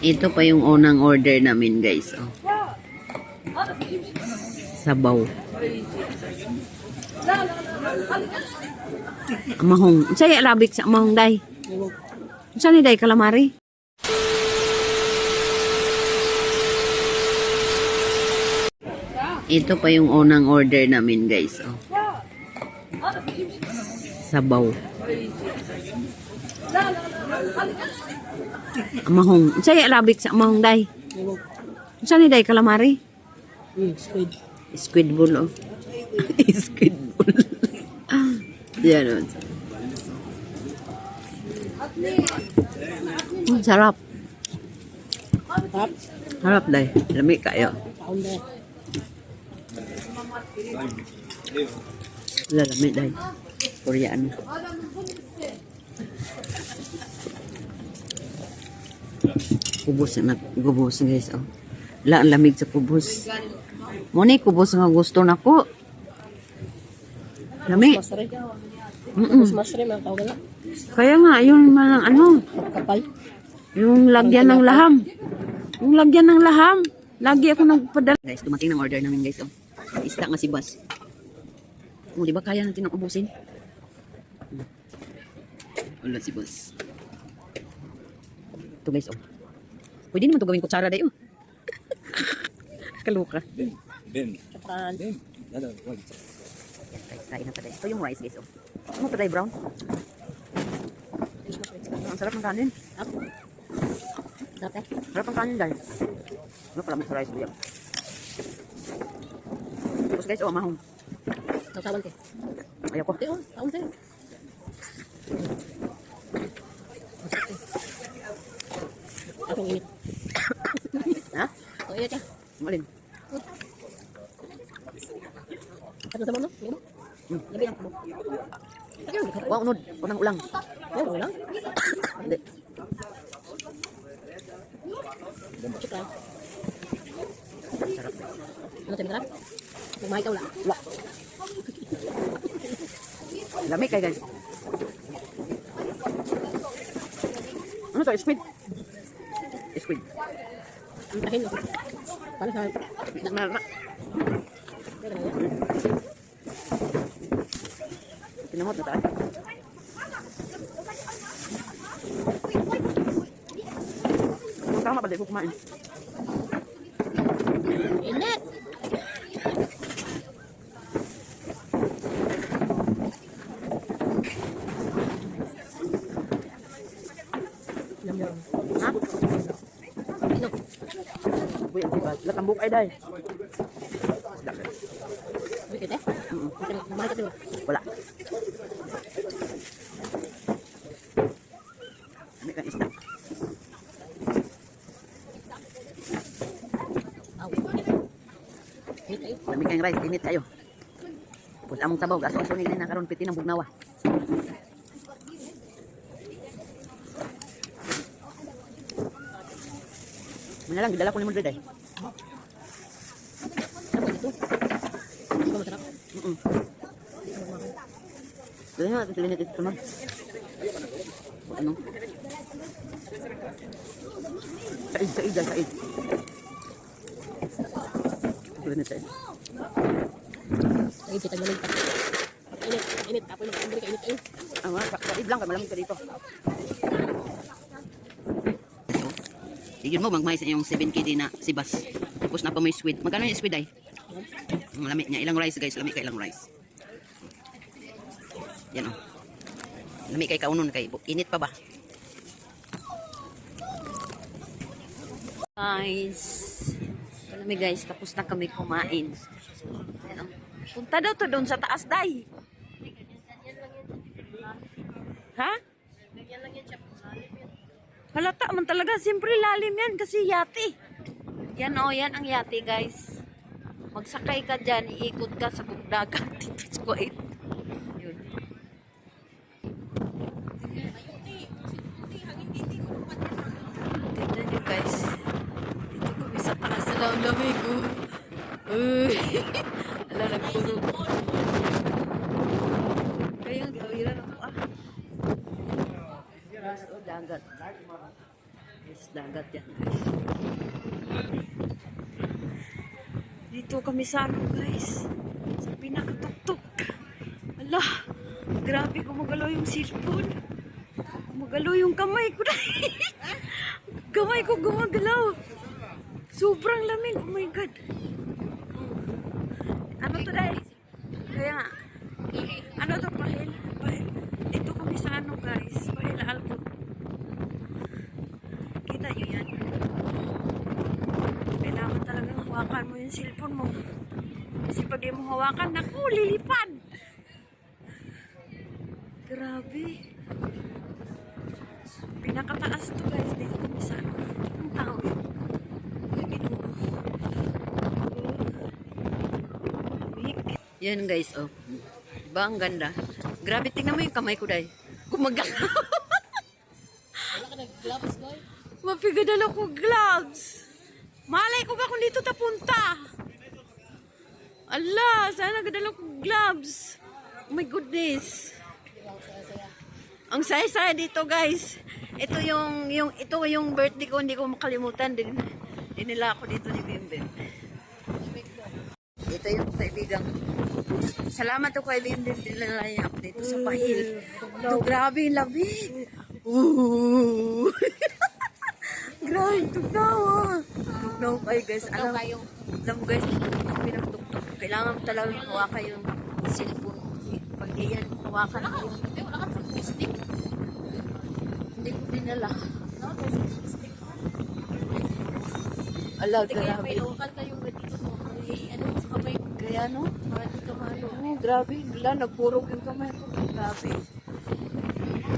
Ito pa yung unang order namin, guys. Oh. Sabaw. Amahong. Say Arabic sa amahong day. Saan ni day calamari? Ito pa yung unang order namin, guys. Oh. Sabaw. Amahong. Say Arabic sa amahong day. Saan ni day calamari? Squid. Squid ball, oh. Squid ball. Yan, oh. Sarap. Tap. Harap day. Lami kayo. Pounder. Lami day. Korean. Kubos na kubos, guys. Oh. Ang lamig sa kubos. Muni kubos nga gusto nako. Lami. Masari. Mm. Masari man tawag na. Kaya nga yung mga ano, Kapal. yung lagyan ng laham. Yung lagyan ng laham. Lagi ako nagpadala. Guys, dumating ng order namin, guys. Oh. Isda nga si Bas. Oh, di ba kaya natin ang ubusin? Wala si Bas. Ito, guys, oh. Pwede naman ito gawin kutsara dayo. Kaluka. Ben. Kapan. Ben. Ano, wag. Guys, kain na pa tayo. Ito yung rice, guys, oh. Ano pa tayo, brown? Ang sarap ng kanin. Sarap eh. Sarap ng kanin, dahil. Ano pala mo sa rice, buyak. Tapos, guys, oh, mahong. Tawag ka. Ayaw ko. Teo, taon tayo. Atong init. Ha? Ang init ka. Malin. Ano sa mo no? Labi ang mo. Wah, unod. Unang ulang. Oh, wala. Hindi. Check lang. Sarap, guys. Ano tayo masarap? Kumain ka wala. Wala. Lamig kayo, guys. Ano to? Squid? Squid. Ang tahin mo. Paano sa... Na. Pinamot na tayo. Tama ba? Di ko kumain. Init! Yum. Ha? Ino. Uy, ang tiba. Latambok ay dahi. Wikit eh? Kumain ka diba? Wala. Ano kang isda? Aw. Init kayo. Lamig kayong rice. Init kayo. Tapos among sabaw. Aso-aso nila na karon piti ng bugnawa. Muna lang, gidala ko ni Madrid ay. Ano ba ito? Ano ba masarap? Dali nga, tilinit ito naman. Ano? Said. Tilinit, Said. Ay, kita galing pa. Init. Tapos mag-andri ka, init kayo. Said lang, malamig ka dito. Yun mo, magmahis na yung 7 KD na si Bas. Tapos na pa may squid. Magkano yung squid ay? Ang lamig niya. Ilang rice, guys. Lamig ka ilang rice. Yan o. Lamig kay kaunon kay. Init pa ba? Guys. Lamig, guys. Tapos na kami kumain. Yan o. Punta daw to doon sa taas, day. Ha? Halata man talaga. Siyempre lalim yan kasi yate. Yan o, yan ang yate, guys. Magsakay ka dyan, iikot ka sa dagat dito sa Kuwait. Yun. Tignan nyo, guys. Dito kami sa taas na lamig. Uy. Ala, nagpuno. Kaya ang gawiran ako, ah. Dagat. Yes, dagat yan guys. Dito kami sa ano guys. Sa pinakatuktok. Ala, grabe gumagalaw yung cellphone. Gumagalaw yung kamay ko na. Kamay ko gumagalaw. Sobrang lamig. Oh my God. Ano to dahil? Kaya nga. Ano to pahil? Pahil. Dito kami sa ano guys. Pahil Alcott. Kita nyo yan. Kailangan talagang hawakan mo yung cellphone mo. Kasi pag di mo hawakan, naku, lilipan. Grabe. Pinakataas to guys. Dito kami sa ano. Ang tao yun. Yan guys, oh. Diba ang ganda? Grabe, tingnan mo yung kamay ko dahil. Gumagalaw. Wala ka nag-gloves, boy? Mapigadala ko gloves. Malay ko ba kung dito tapunta? Ala, sana gadala ko gloves. Oh my goodness. Ang saya-saya dito, guys. Ito yung birthday ko, hindi ko makalimutan din. Dinila ako dito ni Bimbim. Ito yung kaibigan. Salamat ako kay Bimbim, dinala niya ako dito sa Pahil. Ito, grabe, lamig. Ooh. Grabe, tugnaw ah. Tugnaw kayo guys. Alam mo guys, dito pinagtugtog. Kailangan mo talagang hawakan yung cellphone. Pag di yan, hawakan mo yung... Wala ka sa stick. Hindi ko dinala. Ala, grabe. May lokal kayong dito mo. Ano sa kamay ko. Kaya no? Para di ka mahalo. Oh, grabe. Wala, nagpurog yung kamay ko. Grabe.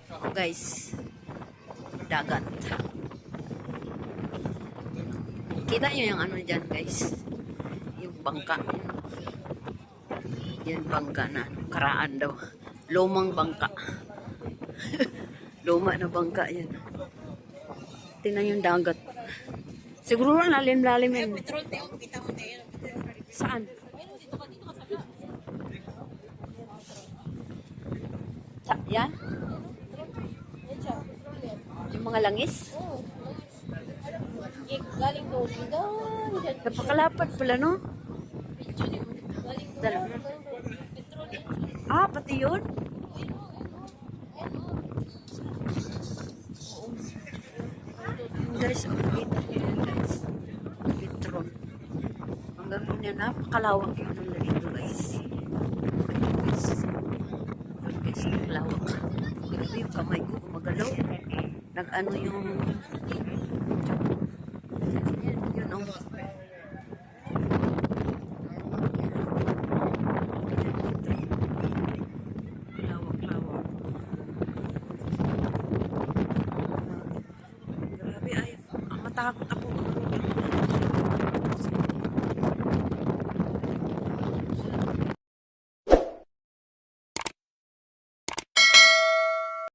Oh, guys. Dagat. Kita nyo yung ano dyan, guys. Yung bangka. Yan bangka na ano, karaan daw. Lumang bangka. Luma na bangka yan. Tingnan yung dagat. Siguro lalim-lalim yan. Petrol tayo. Kita mo tayo. Saan? Dito ka sa gas. Yan? Yan siya. Yung mga langis? Oo. Galing doon. Napakalapad pala, no? Galing Dalawa. petrol. Ah, pati yun? Guys, oh, kita nyo yan, guys. Petron. Hanggang doon yan, napakalawak yun ang dito, guys. Guys, napakalawak. Grabe yung kamay ko, gumagalaw. Nag-ano yung... Yun, oh. Lawak-lawak. Grabe, ay, matakot ako.